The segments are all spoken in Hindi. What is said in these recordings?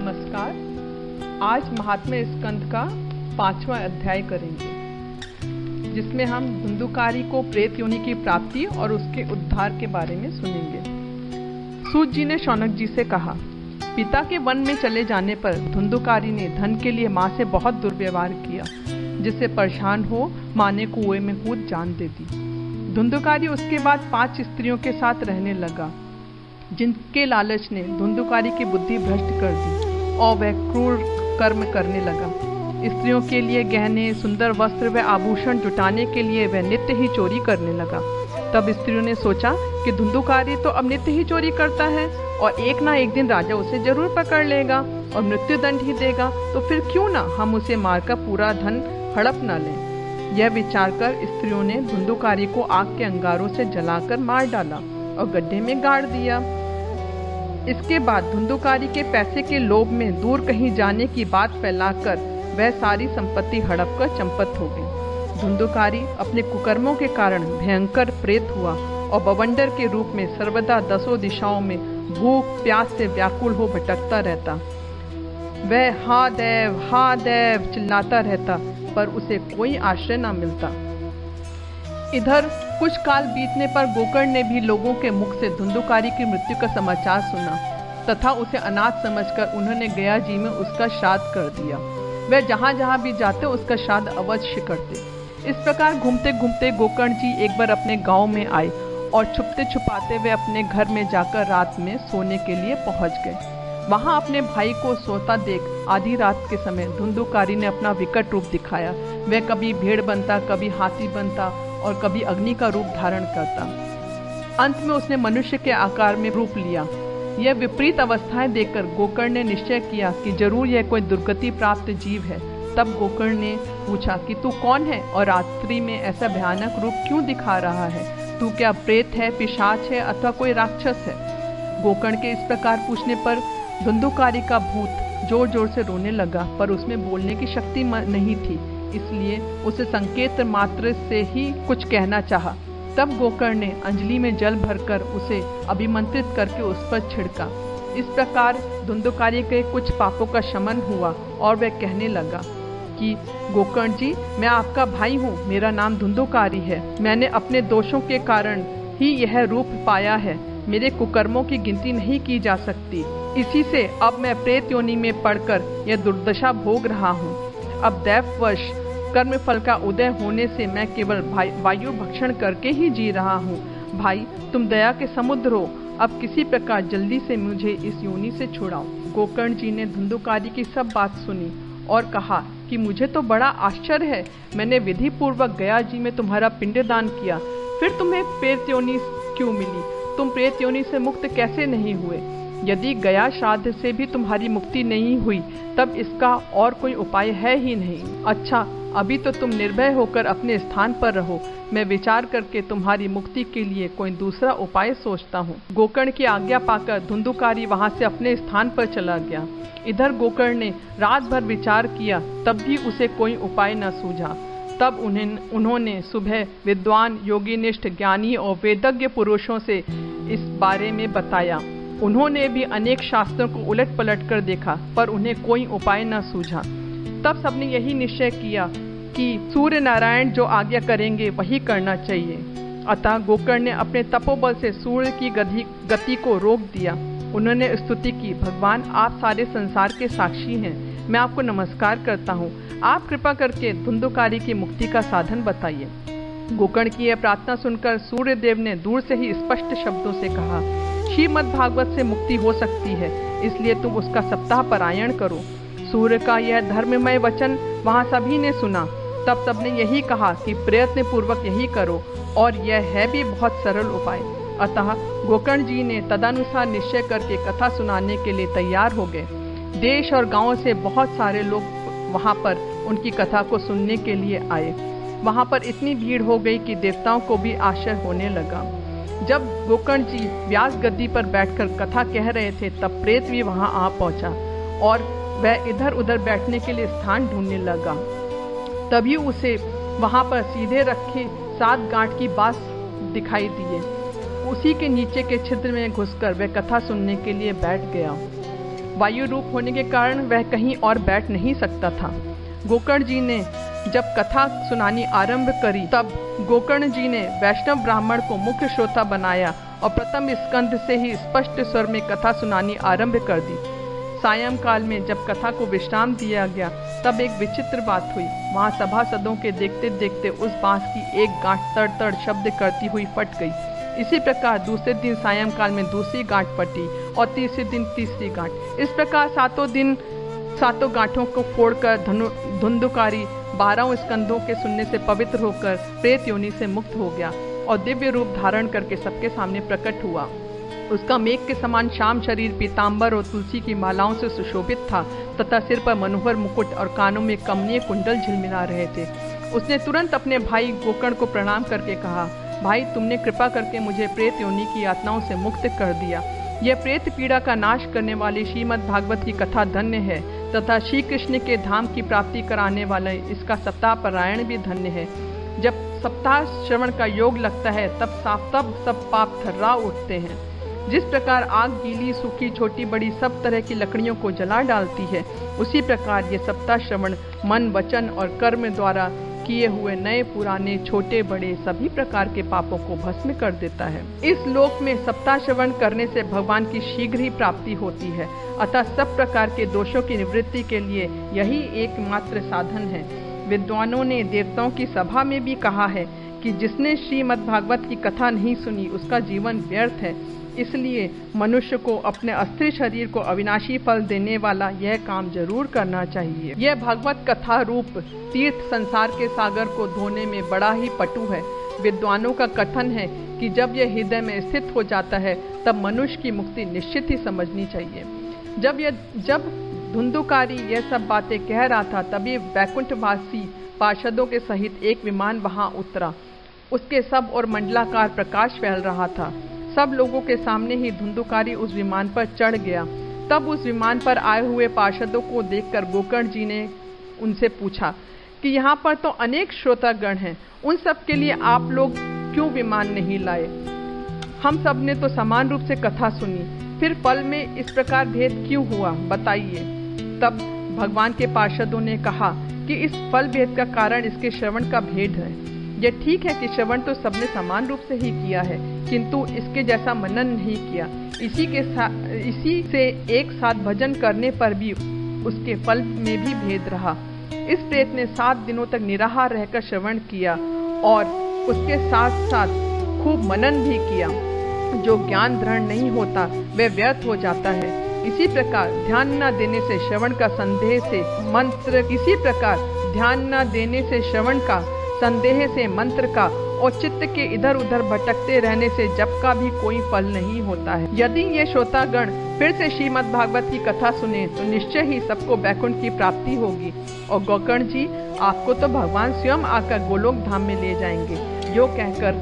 नमस्कार। आज महात्म्य स्कंद का 5वां अध्याय करेंगे, जिसमें हम धुंधुकारी को प्रेत योनि की प्राप्ति और उसके उद्धार के बारे में सुनेंगे। सूत जी ने शौनक जी से कहा, पिता के वन में चले जाने पर धुंधुकारी ने धन के लिए माँ से बहुत दुर्व्यवहार किया, जिससे परेशान हो माँ ने कुएं में कूद जान दे दी। धुंधुकारी उसके बाद 5 स्त्रियों के साथ रहने लगा, जिनके लालच ने धुंधुकारी की बुद्धि भ्रष्ट कर दी और वह क्रूर कर्म करने लगा। स्त्रियों के लिए गहने, सुंदर वस्त्र व आभूषण जुटाने के लिए वह नित्य ही चोरी करने लगा। तब स्त्रियों ने सोचा कि धुंधुकारी तो अब नित्य ही चोरी करता है और एक ना एक दिन राजा उसे जरूर पकड़ लेगा और मृत्युदंड ही देगा, तो फिर क्यों ना हम उसे मारकर पूरा धन हड़प न लें। यह विचार कर स्त्रियों ने धुंधुकारी को आग के अंगारों से जलाकर मार डाला और गड्ढे में गाड़ दिया। इसके बाद धुंधुकारी के पैसे के लोभ में दूर कहीं जाने की बात फैलाकर वह सारी संपत्ति हड़प कर चंपत हो गई। धुंधुकारी अपने कुकर्मों के कारण भयंकर प्रेत हुआ और बवंडर के रूप में सर्वदा 10 दिशाओं में भूख प्यास से व्याकुल हो भटकता रहता। वह हा देव चिल्लाता रहता, पर उसे कोई आश्रय न मिलता। इधर कुछ काल बीतने पर गोकर्ण ने भी लोगों के मुख से धुंधुकारी की मृत्यु का समाचार सुना तथा उसे अनाथ समझकर उन्होंने गया जी में उसका श्राद्ध कर दिया। वह जहाँ जहाँ भी जाते उसका श्राद्ध अवश्य करते। इस प्रकार घूमते घूमते गोकर्ण जी एक बार अपने गांव में आए और छुपते छुपाते वे अपने घर में जाकर रात में सोने के लिए पहुंच गए। वहां अपने भाई को सोता देख आधी रात के समय धुंधुकारी ने अपना विकट रूप दिखाया। वह कभी भेड़ बनता, कभी हाथी बनता और कभी अग्नि का रूप धारण करता। अंत में उसने मनुष्य के आकार में रूप लिया। यह विपरीत अवस्थाएं देखकर गोकर्ण ने निश्चय किया कि जरूर यह कोई दुर्गति प्राप्त जीव है। तब गोकर्ण ने पूछा कि तू कौन है और रात्रि में ऐसा भयानक रूप क्यों दिखा रहा है? तू क्या प्रेत है, पिशाच है अथवा कोई राक्षस है? गोकर्ण के इस प्रकार पूछने पर धुंधुकारी का भूत जोर जोर से रोने लगा, पर उसमें बोलने की शक्ति नहीं थी, इसलिए उसे संकेत मात्र से ही कुछ कहना चाहा। तब गोकर्ण ने अंजलि में जल भरकर उसे अभिमंत्रित करके उस पर छिड़का। इस प्रकार धुंधुकारी के कुछ पापों का शमन हुआ और वह कहने लगा कि गोकर्ण जी, मैं आपका भाई हूँ, मेरा नाम धुंधुकारी है। मैंने अपने दोषों के कारण ही यह रूप पाया है। मेरे कुकर्मों की गिनती नहीं की जा सकती। इसी से अब मैं प्रेत योनि में पड़कर यह दुर्दशा भोग रहा हूँ। अब दैववश कर्म फल का उदय होने से मैं केवल वायु भक्षण करके ही जी रहा हूँ। भाई, तुम दया के समुद्र हो, अब किसी प्रकार जल्दी से मुझे इस योनि से छुड़ाओ। गोकर्ण जी ने धुंधुकारी की सब बात सुनी और कहा कि मुझे तो बड़ा आश्चर्य है। मैंने विधि पूर्वक गया जी में तुम्हारा पिंडदान किया, फिर तुम्हें प्रेत योनि क्यों मिली? तुम प्रेत योनि से मुक्त कैसे नहीं हुए? यदि गया श्राद्ध से भी तुम्हारी मुक्ति नहीं हुई, तब इसका और कोई उपाय है ही नहीं। अच्छा, अभी तो तुम निर्भय होकर अपने स्थान पर रहो। मैं विचार करके तुम्हारी मुक्ति के लिए कोई दूसरा उपाय सोचता हूँ। गोकर्ण की आज्ञा पाकर धुंधुकारी वहाँ से अपने स्थान पर चला गया। इधर गोकर्ण ने रात भर विचार किया, तब भी उसे कोई उपाय न सूझा। तब उन्होंने सुबह विद्वान, योगीनिष्ठ, ज्ञानी और वेदज्ञ पुरुषों से इस बारे में बताया। उन्होंने भी अनेक शास्त्रों को उलट पलट कर देखा, पर उन्हें कोई उपाय न सूझा। तब सबने यही निश्चय किया कि सूर्य नारायण जो आज्ञा करेंगे वही करना चाहिए। अतः गोकर्ण ने अपने तपोबल से सूर्य की गति को रोक दिया। उन्होंने स्तुति की, भगवान आप सारे संसार के साक्षी हैं, मैं आपको नमस्कार करता हूँ। आप कृपा करके धुंधुकारी की मुक्ति का साधन बताइए। गोकर्ण की यह प्रार्थना सुनकर सूर्य देव ने दूर से ही स्पष्ट शब्दों से कहा, श्रीमद् भागवत से मुक्ति हो सकती है, इसलिए तुम उसका सप्ताह पारायण करो। सूर्य का यह धर्ममय वचन वहाँ सभी ने सुना। तब सबने यही कहा कि प्रयत्न पूर्वक यही करो, और यह है भी बहुत सरल उपाय। अतः गोकर्ण जी ने तदनुसार निश्चय करके कथा सुनाने के लिए तैयार हो गए। देश और गांव से बहुत सारे लोग वहाँ पर उनकी कथा को सुनने के लिए आए। वहाँ पर इतनी भीड़ हो गई कि देवताओं को भी आश्चर्य होने लगा। जब गोकर्ण जी व्यास गद्दी पर बैठकर कथा कह रहे थे, तब प्रेत भी वहाँ आ पहुँचा और वह इधर उधर बैठने के लिए स्थान ढूंढने लगा। तभी उसे वहाँ पर सीधे रखे 7 गांठ की बांस दिखाई दिए। उसी के नीचे के छिद्र में घुसकर वह कथा सुनने के लिए बैठ गया। वायु रूप होने के कारण वह कहीं और बैठ नहीं सकता था। गोकर्ण जी ने जब कथा सुनानी आरंभ करी तब गोकर्ण जी ने वैष्णव ब्राह्मण को मुख्य श्रोता बनाया और प्रथम स्कंध से ही स्पष्ट स्वर में कथा सुनानी आरंभ कर दी। सायंकाल में जब कथा को विश्राम दिया गया तब एक विचित्र बात हुई। वहां सभासदों के देखते देखते उस बांस की एक गांठ तड़ तड़ शब्द करती हुई फट गई। इसी प्रकार दूसरे दिन सायंकाल में दूसरी गांठ फटी और तीसरे दिन तीसरी गांठ। इस प्रकार सातों गांठों को फोड़कर धुंधुकारी 12 स्कंधों के सुनने से पवित्र होकर प्रेत योनि से मुक्त हो गया और दिव्य रूप धारण करके सबके सामने प्रकट हुआ। उसका मेघ के समान श्याम शरीर पीतांबर और तुलसी की मालाओं से सुशोभित था तथा सिर पर मनोहर मुकुट और कानों में कमनीय कुंडल झिलमिला रहे थे। उसने तुरंत अपने भाई गोकर्ण को प्रणाम करके कहा, भाई तुमने कृपा करके मुझे प्रेत योनि की यातनाओं से मुक्त कर दिया। यह प्रेत पीड़ा का नाश करने वाली श्रीमद् भागवत की कथा धन्य है तथा श्री कृष्ण के धाम की प्राप्ति कराने वाला इसका सप्ताह पारायण भी धन्य है। जब सप्ताह श्रवण का योग लगता है तब सब पाप थर्रा उठते हैं। जिस प्रकार आग गीली सूखी छोटी बड़ी सब तरह की लकड़ियों को जला डालती है, उसी प्रकार ये सप्ताह श्रवण मन वचन और कर्म द्वारा किए हुए नए पुराने छोटे बड़े सभी प्रकार के पापों को भस्म कर देता है। इस लोक में सप्ताह श्रवण करने से भगवान की शीघ्र ही प्राप्ति होती है। अतः सब प्रकार के दोषों की निवृत्ति के लिए यही एकमात्र साधन है। विद्वानों ने देवताओं की सभा में भी कहा है कि जिसने श्रीमद् भागवत की कथा नहीं सुनी उसका जीवन व्यर्थ है। इसलिए मनुष्य को अपने अस्थिर शरीर को अविनाशी फल देने वाला यह काम जरूर करना चाहिए। यह भागवत कथा रूप तीर्थ संसार के सागर को धोने में बड़ा ही पटु है। विद्वानों का कथन है कि जब यह हृदय में स्थित हो जाता है तब मनुष्य की मुक्ति निश्चित ही समझनी चाहिए। जब धुंधुकारी यह सब बातें कह रहा था तभी वैकुंठवासी पार्षदों के सहित एक विमान वहां उतरा। उसके सब और मंडलाकार प्रकाश फैल रहा था। सब लोगों के सामने ही धुंधुकारी उस विमान पर चढ़ गया। तब उस विमान पर आए हुए पार्षदों को देखकर गोकर्ण जी ने उनसे पूछा कि यहाँ पर तो अनेक श्रोतागण हैं, उन सब के लिए आप लोग क्यों विमान नहीं लाए? हम सब ने तो समान रूप से कथा सुनी, फिर फल में इस प्रकार भेद क्यों हुआ, बताइए। तब भगवान के पार्षदों ने कहा कि इस फल भेद का कारण इसके श्रवण का भेद है। यह ठीक है कि श्रवण तो सबने समान रूप से ही किया है, किंतु इसके जैसा मनन नहीं किया। इसी से एक साथ भजन करने पर भी उसके फल में भी भेद रहा। इस प्रेत ने 7 दिनों तक निराहार रहकर श्रवण किया और उसके साथ साथ खूब मनन भी किया। जो ज्ञान दृढ़ नहीं होता वह व्यर्थ हो जाता है। इसी प्रकार ध्यान न देने से श्रवण का संदेह से मंत्र का और चित्त के इधर उधर भटकते रहने से जप का भी कोई फल नहीं होता है। यदि ये श्रोतागण फिर से श्रीमद् भागवत की कथा सुने तो निश्चय ही सबको वैकुंठ की प्राप्ति होगी और गोकर्ण जी आपको तो भगवान स्वयं आकर गोलोक धाम में ले जाएंगे। यो कहकर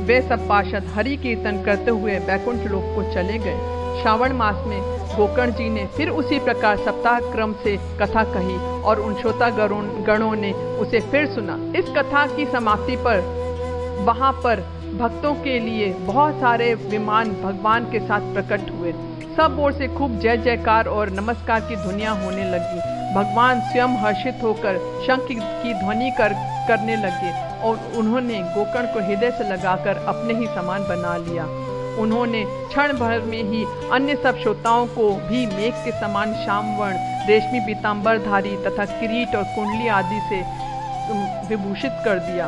वे सब पार्षद हरि कीर्तन करते हुए वैकुंठ लोक को चले गए। श्रावण मास में गोकर्ण जी ने फिर उसी प्रकार सप्ताह क्रम से कथा कही और उन श्रोतागणों ने उसे फिर सुना। इस कथा की समाप्ति पर वहां पर भक्तों के लिए बहुत सारे विमान भगवान के साथ प्रकट हुए। सब ओर से खूब जय जयकार और नमस्कार की ध्वनियां होने लगी। भगवान स्वयं हर्षित होकर शंख की ध्वनि करने लगे और उन्होंने गोकर्ण को हृदय से लगाकर अपने ही समान बना लिया। उन्होंने क्षण भर में ही अन्य सब श्रोताओं को भी मेघ के समान श्यामवर्ण रेशमी पीतांबरधारी तथा किरीट और कुंडली आदि से विभूषित कर दिया।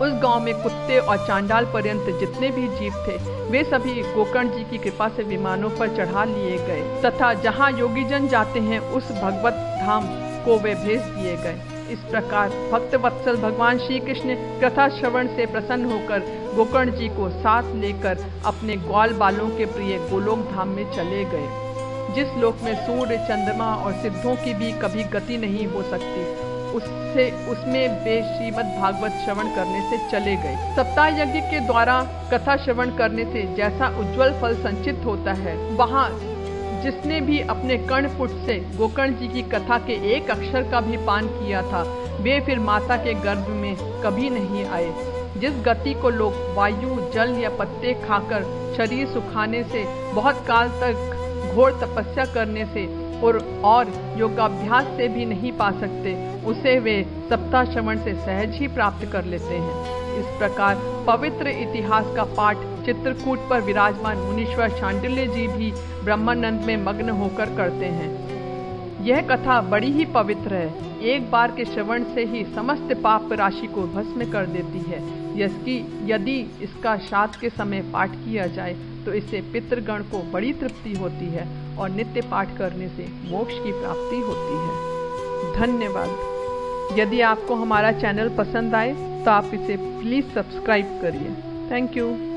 उस गांव में कुत्ते और चांडाल पर्यंत जितने भी जीव थे वे सभी गोकर्ण जी की कृपा से विमानों पर चढ़ा लिए गए तथा जहां योगीजन जाते हैं उस भगवत धाम को वे भेज दिए गए। इस प्रकार भक्त वत्सल भगवान श्री कृष्ण कथा श्रवण से प्रसन्न होकर गोकर्ण जी को साथ लेकर अपने ग्वाल बालों के प्रिय गोलोक धाम में चले गए। जिस लोक में सूर्य चंद्रमा और सिद्धों की भी कभी गति नहीं हो सकती उसमें वे श्रीमद् भागवत श्रवण करने से चले गए। सप्ताह यज्ञ के द्वारा कथा श्रवण करने से जैसा उज्जवल फल संचित होता है, वहाँ जिसने भी अपने कर्णपुट से गोकर्ण जी की कथा के एक अक्षर का भी पान किया था वे फिर माता के गर्भ में कभी नहीं आए। जिस गति को लोग वायु जल या पत्ते खाकर शरीर सुखाने से बहुत काल तक घोर तपस्या करने से और योगाभ्यास से भी नहीं पा सकते, उसे वे सप्ताह श्रवण से सहज ही प्राप्त कर लेते हैं। इस प्रकार पवित्र इतिहास का पाठ चित्रकूट पर विराजमान मुनीश्वर शांडिल्य जी भी ब्रह्मानंद में मग्न होकर करते हैं। यह कथा बड़ी ही पवित्र है, एक बार के श्रवण से ही समस्त पाप राशि को भस्म कर देती है। यदि इसका श्राद्ध के समय पाठ किया जाए तो इससे पितृगण को बड़ी तृप्ति होती है और नित्य पाठ करने से मोक्ष की प्राप्ति होती है। धन्यवाद। यदि आपको हमारा चैनल पसंद आए तो आप इसे प्लीज़ सब्सक्राइब करिए। Thank you.